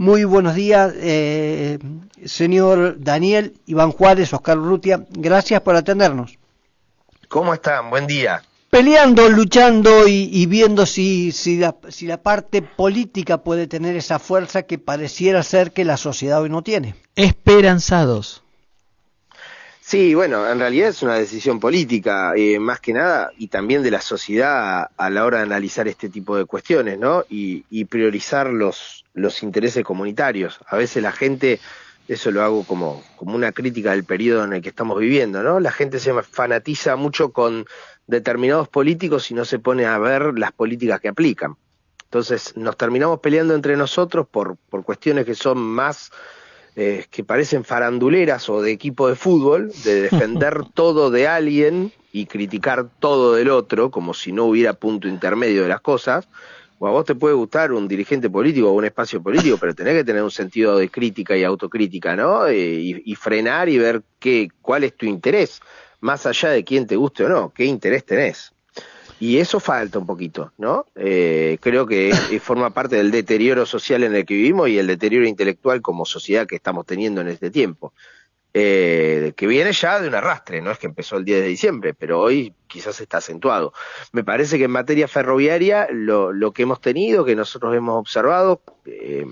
Muy buenos días, señor Daniel, Iván Juárez, Oscar Urrutia. Gracias por atendernos. ¿Cómo están? Buen día. Peleando, luchando y viendo si la parte política puede tener esa fuerza que pareciera ser que la sociedad hoy no tiene. Esperanzados. Sí, bueno, en realidad es una decisión política, más que nada, y también de la sociedad a la hora de analizar este tipo de cuestiones, ¿no? Y priorizar los intereses comunitarios. A veces la gente, eso lo hago como una crítica del periodo en el que estamos viviendo, ¿no? La gente se fanatiza mucho con determinados políticos y no se pone a ver las políticas que aplican. Entonces nos terminamos peleando entre nosotros por cuestiones que son más que parecen faranduleras o de equipo de fútbol, de defender todo de alguien y criticar todo del otro, como si no hubiera punto intermedio de las cosas. O a vos te puede gustar un dirigente político o un espacio político, pero tenés que tener un sentido de crítica y autocrítica, ¿no? Y frenar y ver cuál es tu interés, más allá de quién te guste o no, qué interés tenés. Y eso falta un poquito, ¿no? Creo que forma parte del deterioro social en el que vivimos y el deterioro intelectual como sociedad que estamos teniendo en este tiempo. Que viene ya de un arrastre, no es que empezó el 10 de diciembre, pero hoy quizás está acentuado. Me parece que en materia ferroviaria lo que hemos tenido, que nosotros hemos observado, que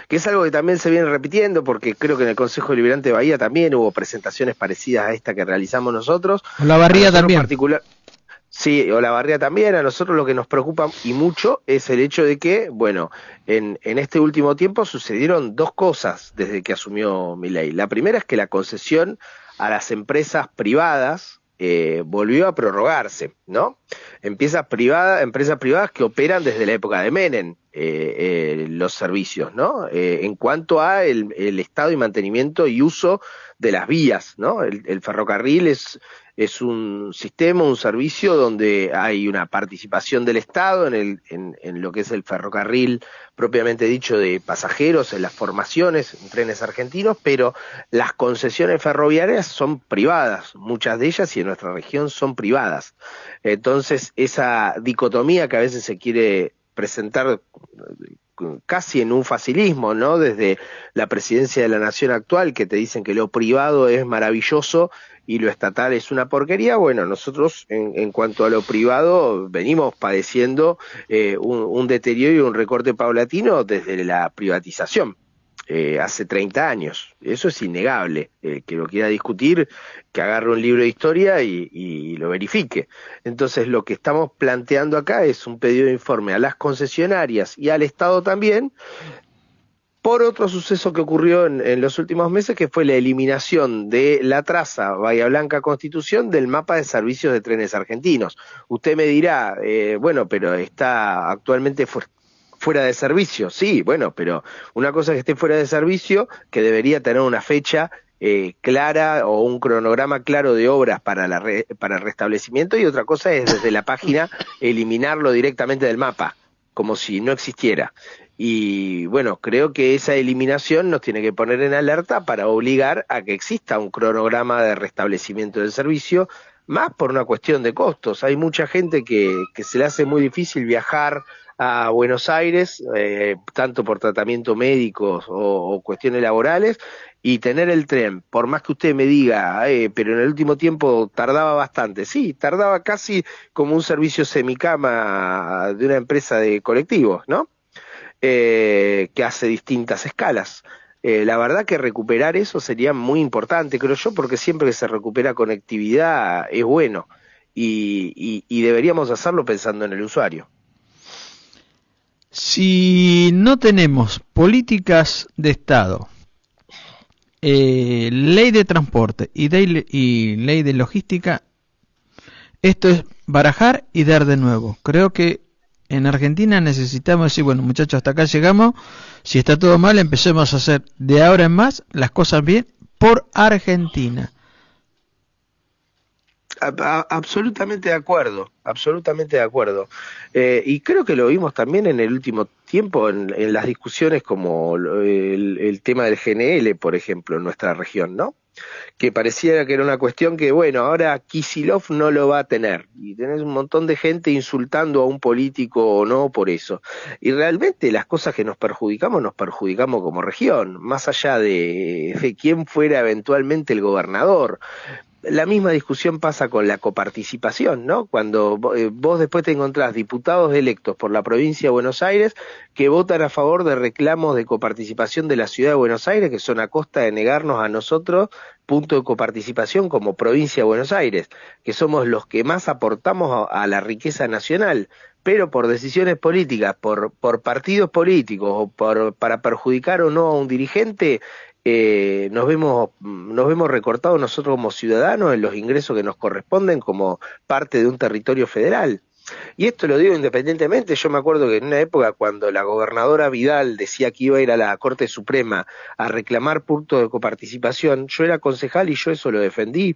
es algo que también se viene repitiendo, porque creo que en el Consejo Deliberante de Bahía también hubo presentaciones parecidas a esta que realizamos nosotros. Olavarría también. Sí, Olavarría también. A nosotros lo que nos preocupa y mucho es el hecho de que, bueno, en este último tiempo sucedieron dos cosas desde que asumió Milei. La primera es que la concesión a las empresas privadas volvió a prorrogarse, ¿no? Empresas privadas que operan desde la época de Menem los servicios, ¿no? En cuanto a el estado y mantenimiento y uso de las vías, ¿no? El ferrocarril es un sistema, un servicio donde hay una participación del Estado en lo que es el ferrocarril propiamente dicho de pasajeros, en las formaciones en trenes argentinos, pero las concesiones ferroviarias son privadas, muchas de ellas y en nuestra región son privadas. Entonces esa dicotomía que a veces se quiere presentar casi en un facilismo, ¿no? Desde la presidencia de la nación actual, que te dicen que lo privado es maravilloso y lo estatal es una porquería. Bueno, nosotros en cuanto a lo privado venimos padeciendo un deterioro y un recorte paulatino desde la privatización. Hace 30 años, eso es innegable, que lo quiera discutir, que agarre un libro de historia y lo verifique. Entonces lo que estamos planteando acá es un pedido de informe a las concesionarias y al Estado también, por otro suceso que ocurrió en los últimos meses, que fue la eliminación de la traza Bahía Blanca Constitución del mapa de servicios de trenes argentinos. Usted me dirá, bueno, pero está actualmente fuera de servicio. Sí, bueno, pero una cosa es que esté fuera de servicio, que debería tener una fecha clara o un cronograma claro de obras para para el restablecimiento, y otra cosa es desde la página eliminarlo directamente del mapa, como si no existiera. Y bueno, creo que esa eliminación nos tiene que poner en alerta para obligar a que exista un cronograma de restablecimiento del servicio, más por una cuestión de costos. Hay mucha gente que se le hace muy difícil viajar a Buenos Aires, tanto por tratamiento médicos o cuestiones laborales, y tener el tren, por más que usted me diga, pero en el último tiempo tardaba bastante. Sí, tardaba casi como un servicio semicama de una empresa de colectivos, ¿no? Que hace distintas escalas. La verdad que recuperar eso sería muy importante, creo yo, porque siempre que se recupera conectividad es bueno y deberíamos hacerlo pensando en el usuario. Si no tenemos políticas de Estado, ley de transporte y ley de logística, esto es barajar y dar de nuevo. Creo que en Argentina necesitamos decir, bueno, muchachos, hasta acá llegamos. Si está todo mal, empecemos a hacer de ahora en más las cosas bien por Argentina. Absolutamente de acuerdo, absolutamente de acuerdo. Y creo que lo vimos también en el último tiempo en las discusiones como el tema del GNL, por ejemplo, en nuestra región, ¿no? que pareciera que era una cuestión que, bueno, ahora Kicillof no lo va a tener, y tenés un montón de gente insultando a un político o no por eso, y realmente las cosas que nos perjudicamos como región, más allá de quién fuera eventualmente el gobernador. La misma discusión pasa con la coparticipación, ¿no? Cuando vos después te encontrás diputados electos por la provincia de Buenos Aires que votan a favor de reclamos de coparticipación de la ciudad de Buenos Aires, que son a costa de negarnos a nosotros punto de coparticipación como provincia de Buenos Aires, que somos los que más aportamos a la riqueza nacional, pero por decisiones políticas, por partidos políticos o para perjudicar o no a un dirigente, nos vemos recortados nosotros como ciudadanos en los ingresos que nos corresponden como parte de un territorio federal. Y esto lo digo independientemente, yo me acuerdo que en una época cuando la gobernadora Vidal decía que iba a ir a la Corte Suprema a reclamar puntos de coparticipación, yo era concejal y yo eso lo defendí.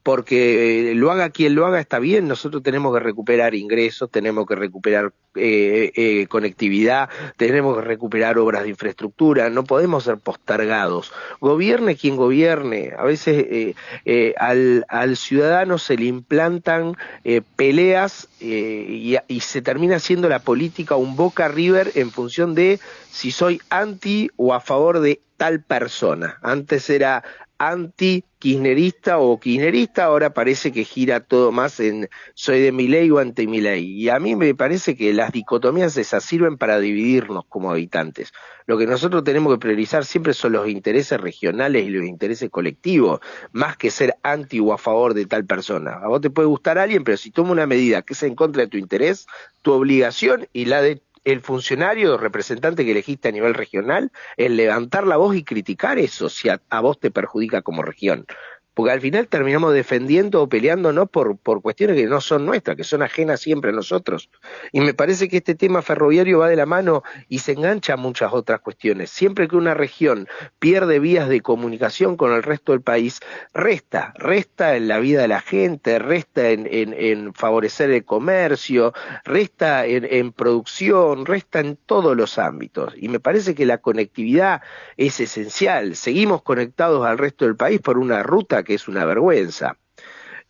Porque lo haga quien lo haga está bien, nosotros tenemos que recuperar ingresos, tenemos que recuperar conectividad, tenemos que recuperar obras de infraestructura, no podemos ser postergados. Gobierne quien gobierne, a veces al ciudadano se le implantan peleas y se termina haciendo la política un Boca River en función de si soy anti o a favor de tal persona. Antes era anti-kirchnerista o kirchnerista, ahora parece que gira todo más en soy de Milei o anti-Milei. Y a mí me parece que las dicotomías esas sirven para dividirnos como habitantes. Lo que nosotros tenemos que priorizar siempre son los intereses regionales y los intereses colectivos, más que ser anti o a favor de tal persona. A vos te puede gustar alguien, pero si toma una medida que es en contra de tu interés, tu obligación y la de el funcionario o representante que elegiste a nivel regional, es levantar la voz y criticar eso si a vos te perjudica como región. Porque al final terminamos defendiendo o peleándonos por cuestiones que no son nuestras, que son ajenas siempre a nosotros. Y me parece que este tema ferroviario va de la mano y se engancha a muchas otras cuestiones. Siempre que una región pierde vías de comunicación con el resto del país, resta en la vida de la gente, resta en favorecer el comercio, resta en producción, resta en todos los ámbitos. Y me parece que la conectividad es esencial. Seguimos conectados al resto del país por una ruta que es una vergüenza.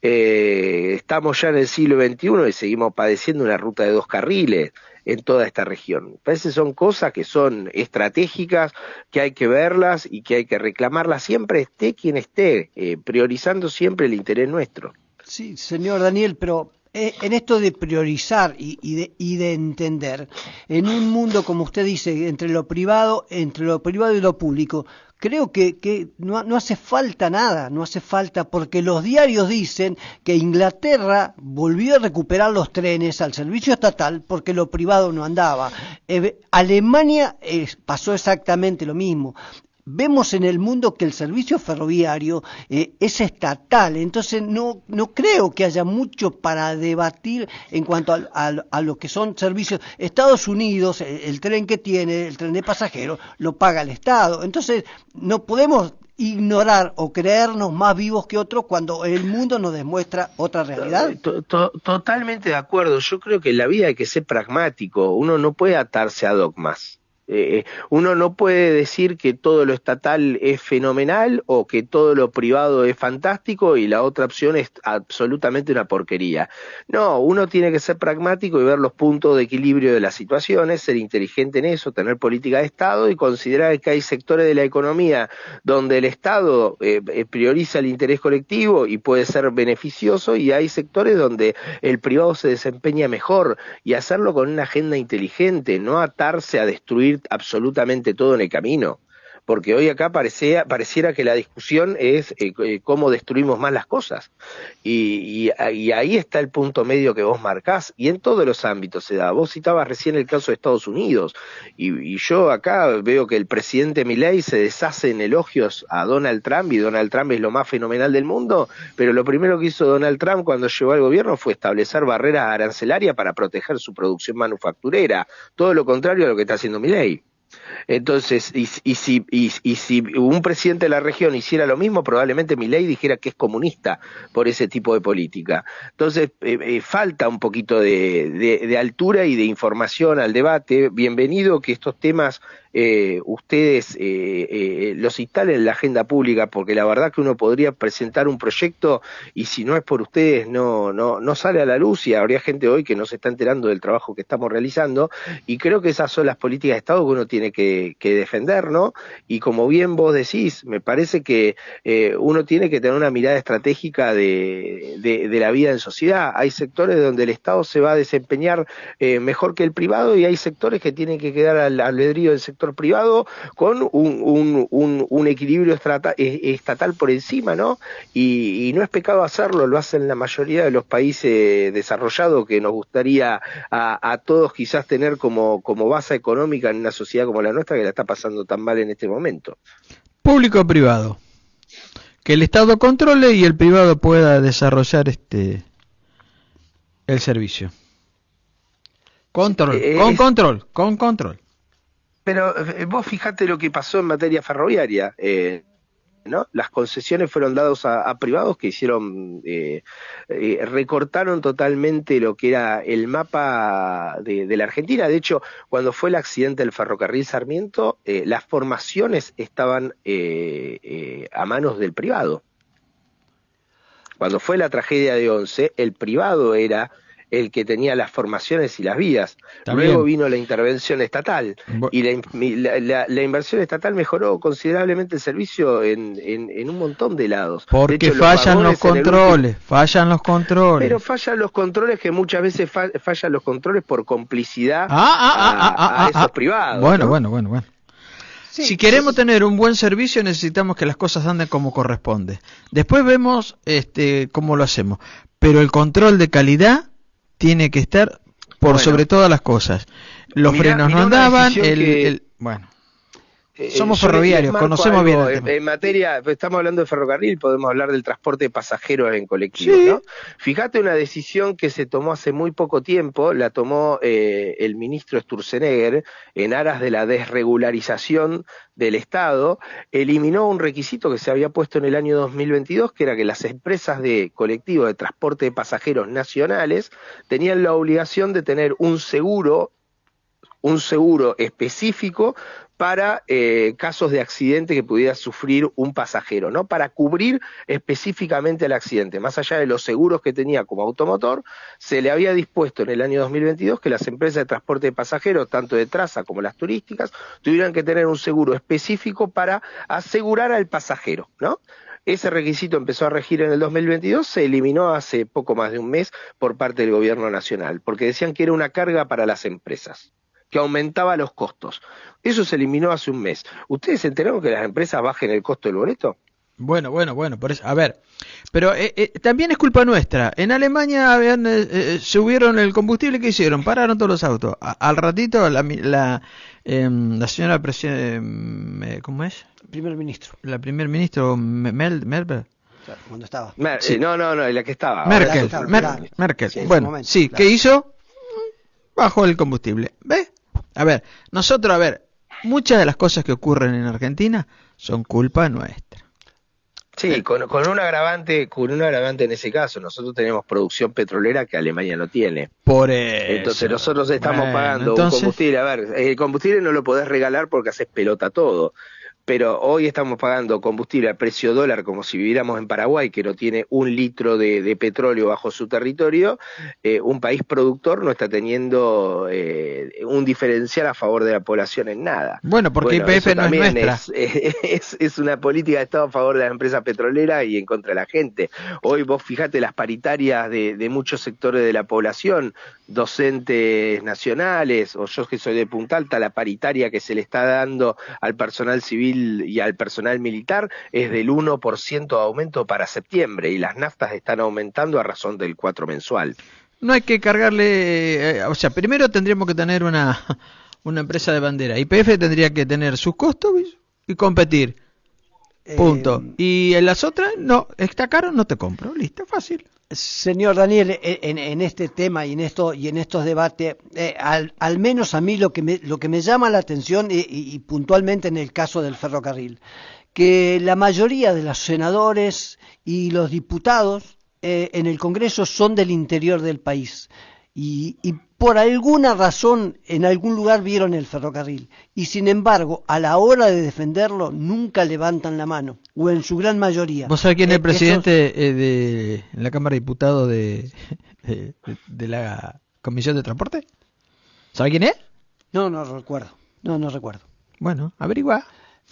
Estamos ya en el siglo XXI y seguimos padeciendo una ruta de 2 carriles en toda esta región. Parece que son cosas que son estratégicas, que hay que verlas y que hay que reclamarlas siempre, esté quien esté, priorizando siempre el interés nuestro. Sí, señor Daniel, pero en esto de priorizar y de entender, en un mundo, como usted dice, entre lo privado y lo público, creo que no hace falta nada, no hace falta, porque los diarios dicen que Inglaterra volvió a recuperar los trenes al servicio estatal porque lo privado no andaba. Alemania pasó exactamente lo mismo. Vemos en el mundo que el servicio ferroviario es estatal, entonces no creo que haya mucho para debatir en cuanto a lo que son servicios. Estados Unidos, el tren que tiene, el tren de pasajeros, lo paga el Estado, entonces no podemos ignorar o creernos más vivos que otros cuando el mundo nos demuestra otra realidad. Totalmente de acuerdo, yo creo que en la vida hay que ser pragmático, uno no puede atarse a dogmas. Uno no puede decir que todo lo estatal es fenomenal o que todo lo privado es fantástico y la otra opción es absolutamente una porquería. No, uno tiene que ser pragmático y ver los puntos de equilibrio de las situaciones, ser inteligente en eso, tener política de Estado y considerar que hay sectores de la economía donde el Estado prioriza el interés colectivo y puede ser beneficioso, y hay sectores donde el privado se desempeña mejor, y hacerlo con una agenda inteligente, no atarse a destruir absolutamente todo en el camino, porque hoy acá pareciera que la discusión es cómo destruimos más las cosas, y ahí está el punto medio que vos marcás, y en todos los ámbitos se da. Vos citabas recién el caso de Estados Unidos, y yo acá veo que el presidente Milei se deshace en elogios a Donald Trump, y Donald Trump es lo más fenomenal del mundo, pero lo primero que hizo Donald Trump cuando llegó al gobierno fue establecer barreras arancelarias para proteger su producción manufacturera, todo lo contrario a lo que está haciendo Milei. Entonces, si un presidente de la región hiciera lo mismo, probablemente Milei dijera que es comunista por ese tipo de política. Entonces, falta un poquito de altura y de información al debate. Bienvenido que estos temas ustedes los instalen en la agenda pública, porque la verdad que uno podría presentar un proyecto y si no es por ustedes no sale a la luz, y habría gente hoy que no se está enterando del trabajo que estamos realizando, y creo que esas son las políticas de Estado que uno tiene que defender, ¿no? Y como bien vos decís, me parece que uno tiene que tener una mirada estratégica de la vida en sociedad. Hay sectores donde el Estado se va a desempeñar mejor que el privado, y hay sectores que tienen que quedar al albedrío del sector privado con un equilibrio estatal por encima, ¿no? Y no es pecado hacerlo, lo hacen la mayoría de los países desarrollados, que nos gustaría a todos quizás tener como base económica en una sociedad como la nuestra, que la está pasando tan mal en este momento. Público o privado. Que el Estado controle y el privado pueda desarrollar el servicio. Control, con control. Pero vos fijate lo que pasó en materia ferroviaria, ¿no? Las concesiones fueron dadas a privados que hicieron, recortaron totalmente lo que era el mapa de la Argentina. De hecho, cuando fue el accidente del ferrocarril Sarmiento, las formaciones estaban a manos del privado. Cuando fue la tragedia de Once, el privado era el que tenía las formaciones y las vías. También. Luego vino la intervención estatal, y la inversión estatal mejoró considerablemente el servicio en un montón de lados. Porque de hecho, fallan los controles. Pero fallan los controles, que muchas veces fallan los controles por complicidad a esos privados. Bueno, ¿no? bueno. Sí, si queremos tener un buen servicio, necesitamos que las cosas anden como corresponde. Después vemos cómo lo hacemos. Pero el control de calidad tiene que estar por sobre todas las cosas. Los frenos no andaban, bueno. Somos ferroviarios, conocemos bien el tema. En materia, estamos hablando de ferrocarril, podemos hablar del transporte de pasajeros en colectivo, ¿sí? ¿No? Fíjate una decisión que se tomó hace muy poco tiempo, la tomó el ministro Sturzenegger, en aras de la desregularización del Estado, eliminó un requisito que se había puesto en el año 2022, que era que las empresas de colectivo de transporte de pasajeros nacionales tenían la obligación de tener un seguro específico para casos de accidente que pudiera sufrir un pasajero, ¿no? Para cubrir específicamente el accidente. Más allá de los seguros que tenía como automotor, se le había dispuesto en el año 2022 que las empresas de transporte de pasajeros, tanto de traza como las turísticas, tuvieran que tener un seguro específico para asegurar al pasajero, ¿no? Ese requisito empezó a regir en el 2022, se eliminó hace poco más de un mes por parte del gobierno nacional, porque decían que era una carga para las empresas, que aumentaba los costos. Eso se eliminó hace un mes. ¿Ustedes se enteraron que las empresas bajen el costo del boleto? Bueno, por eso, a ver, pero también es culpa nuestra. En Alemania subieron el combustible, ¿qué hicieron? Pararon todos los autos. Al ratito la señora ¿cómo es? Primer ministro. La primer ministro Melber. Cuando estaba. No, la que estaba. Merkel. Sí, bueno, momento, sí, claro. ¿Qué hizo? Bajó el combustible. ¿Ves? A ver, muchas de las cosas que ocurren en Argentina son culpa nuestra. Sí, con un agravante en ese caso. Nosotros tenemos producción petrolera que Alemania no tiene. Por eso. Entonces nosotros estamos pagando un combustible. A ver, el combustible no lo podés regalar porque haces pelota todo. Pero hoy estamos pagando combustible a precio dólar como si viviéramos en Paraguay, que no tiene un litro de petróleo bajo su territorio. Un país productor no está teniendo un diferencial a favor de la población en nada. Bueno, porque YPF no es nuestra. Es una política de Estado a favor de las empresas petroleras y en contra de la gente. Hoy vos fijate las paritarias de muchos sectores de la población, docentes nacionales, o yo que soy de Punta Alta, la paritaria que se le está dando al personal civil y al personal militar es del 1% de aumento para septiembre, y las naftas están aumentando a razón del 4 mensual. No hay que cargarle, primero tendríamos que tener una empresa de bandera. YPF tendría que tener sus costos y competir. Punto. Y en las otras, no, está caro, no te compro. Listo, fácil. Señor Daniel, en este tema y en estos debates, al menos a mí lo que me llama la atención y puntualmente en el caso del ferrocarril, que la mayoría de los senadores y los diputados en el Congreso son del interior del país y por alguna razón en algún lugar vieron el ferrocarril y sin embargo a la hora de defenderlo nunca levantan la mano o en su gran mayoría. ¿Vos sabés quién es el presidente de la Cámara de Diputados de la Comisión de Transporte? ¿Sabés quién es? No recuerdo. No recuerdo. Bueno, averigua.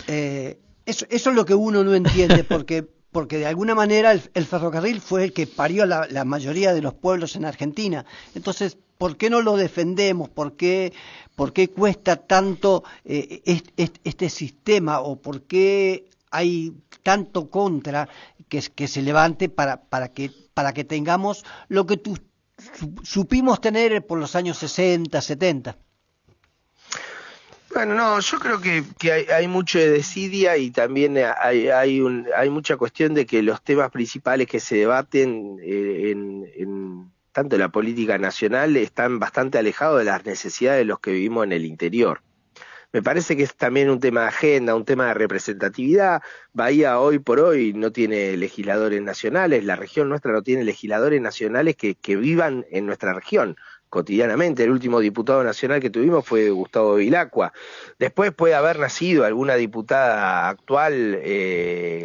Eso es lo que uno no entiende porque de alguna manera el ferrocarril fue el que parió la mayoría de los pueblos en Argentina. Entonces, ¿por qué no lo defendemos? ¿Por qué cuesta tanto este sistema? ¿O por qué hay tanto contra que se levante para que tengamos lo que supimos tener por los años 60, 70? Bueno, no, yo creo que hay mucho de desidia y también hay mucha cuestión de que los temas principales que se debaten en tanto en la política nacional están bastante alejados de las necesidades de los que vivimos en el interior. Me parece que es también un tema de agenda, un tema de representatividad. Bahía hoy por hoy no tiene legisladores nacionales, la región nuestra no tiene legisladores nacionales que vivan en nuestra región cotidianamente. El último diputado nacional que tuvimos fue Gustavo Vilacqua. Después puede haber nacido alguna diputada actual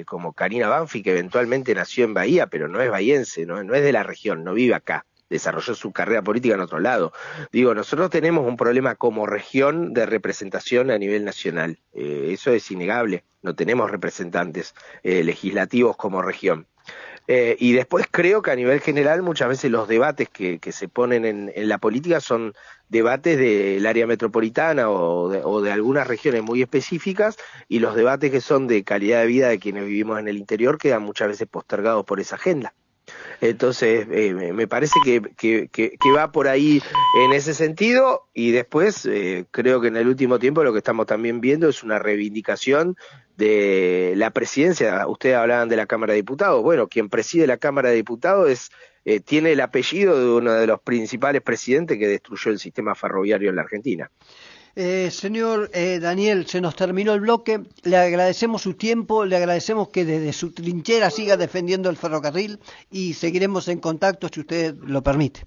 como Karina Banfi, que eventualmente nació en Bahía, pero no es bahiense, no es de la región, no vive acá. Desarrolló su carrera política en otro lado. Digo, nosotros tenemos un problema como región de representación a nivel nacional. Eso es innegable. No tenemos representantes legislativos como región. Y después creo que a nivel general muchas veces los debates que se ponen en la política son debates del área metropolitana o de algunas regiones muy específicas, y los debates que son de calidad de vida de quienes vivimos en el interior quedan muchas veces postergados por esa agenda. Entonces me parece que va por ahí en ese sentido, y después creo que en el último tiempo lo que estamos también viendo es una reivindicación de la presidencia. Ustedes hablaban de la Cámara de Diputados. Bueno, quien preside la Cámara de Diputados tiene el apellido de uno de los principales presidentes que destruyó el sistema ferroviario en la Argentina. Señor Daniel, se nos terminó el bloque, le agradecemos su tiempo, le agradecemos que desde su trinchera siga defendiendo el ferrocarril y seguiremos en contacto si usted lo permite.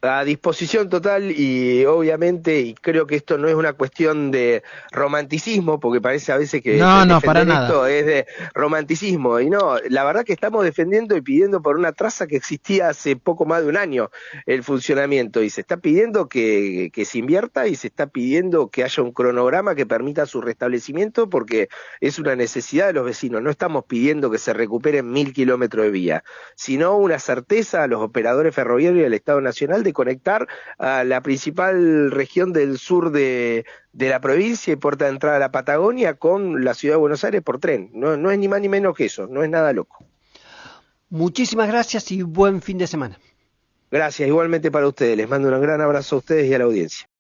A disposición total, y obviamente, y creo que esto no es una cuestión de romanticismo, porque parece a veces que no, para nada. Esto es de romanticismo, y no, la verdad que estamos defendiendo y pidiendo por una traza que existía hace poco más de un año el funcionamiento, y se está pidiendo que se invierta y se está pidiendo que haya un cronograma que permita su restablecimiento, porque es una necesidad de los vecinos. No estamos pidiendo que se recuperen 1000 kilómetros de vía, sino una certeza a los operadores ferroviarios del Estado Nacional de conectar a la principal región del sur de la provincia y puerta de entrada a la Patagonia con la ciudad de Buenos Aires por tren. No es ni más ni menos que eso, no es nada loco. Muchísimas gracias y buen fin de semana. Gracias, igualmente para ustedes. Les mando un gran abrazo a ustedes y a la audiencia.